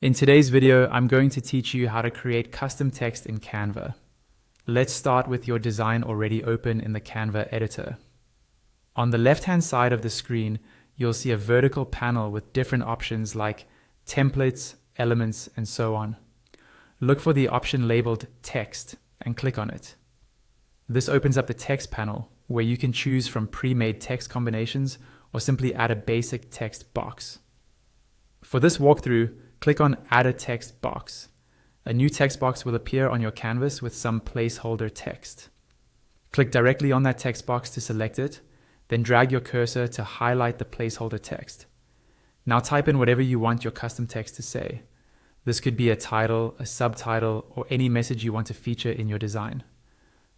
In today's video, I'm going to teach you how to create custom text in Canva. Let's start with your design already open in the Canva editor. On the left-hand side of the screen, you'll see a vertical panel with different options like templates, elements, and so on. Look for the option labeled text and click on it. This opens up the text panel where you can choose from pre-made text combinations or simply add a basic text box. For this walkthrough, click on Add a Text Box. A new text box will appear on your canvas with some placeholder text. Click directly on that text box to select it, then drag your cursor to highlight the placeholder text. Now type in whatever you want your custom text to say. This could be a title, a subtitle, or any message you want to feature in your design.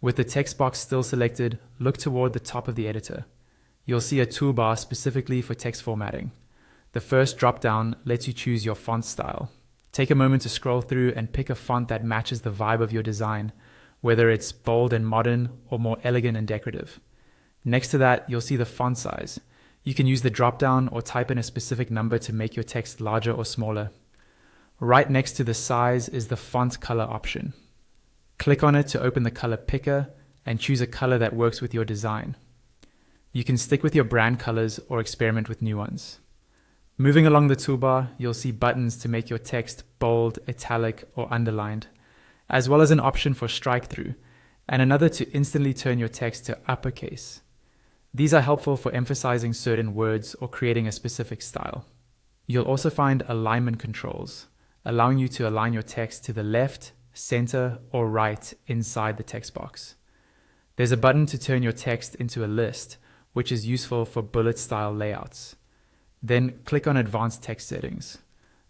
With the text box still selected, look toward the top of the editor. You'll see a toolbar specifically for text formatting. The first drop-down lets you choose your font style. Take a moment to scroll through and pick a font that matches the vibe of your design, whether it's bold and modern or more elegant and decorative. Next to that, you'll see the font size. You can use the drop-down or type in a specific number to make your text larger or smaller. Right next to the size is the font color option. Click on it to open the color picker and choose a color that works with your design. You can stick with your brand colors or experiment with new ones. Moving along the toolbar, you'll see buttons to make your text bold, italic, or underlined, as well as an option for strike-through, and another to instantly turn your text to uppercase. These are helpful for emphasizing certain words or creating a specific style. You'll also find alignment controls, allowing you to align your text to the left, center, or right inside the text box. There's a button to turn your text into a list, which is useful for bullet-style layouts. Then click on Advanced Text Settings.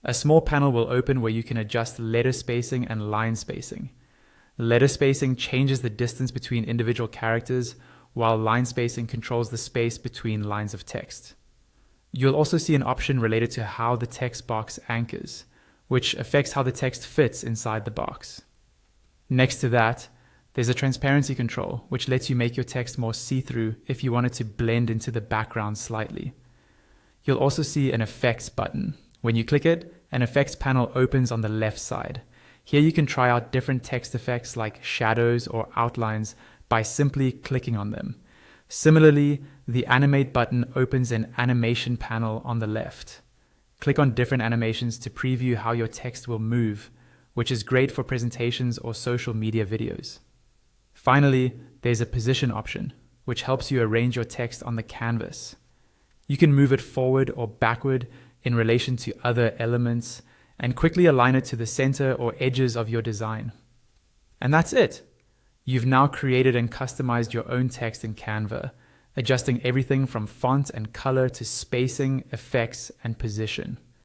A small panel will open where you can adjust letter spacing and line spacing. Letter spacing changes the distance between individual characters, while line spacing controls the space between lines of text. You'll also see an option related to how the text box anchors, which affects how the text fits inside the box. Next to that, there's a transparency control, which lets you make your text more see-through if you want it to blend into the background slightly. You'll also see an Effects button. When you click it, an Effects panel opens on the left side. Here you can try out different text effects like shadows or outlines by simply clicking on them. Similarly, the Animate button opens an animation panel on the left. Click on different animations to preview how your text will move, which is great for presentations or social media videos. Finally, there's a Position option, which helps you arrange your text on the canvas. You can move it forward or backward in relation to other elements and quickly align it to the center or edges of your design. And that's it. You've now created and customized your own text in Canva, adjusting everything from font and color to spacing, effects, and position.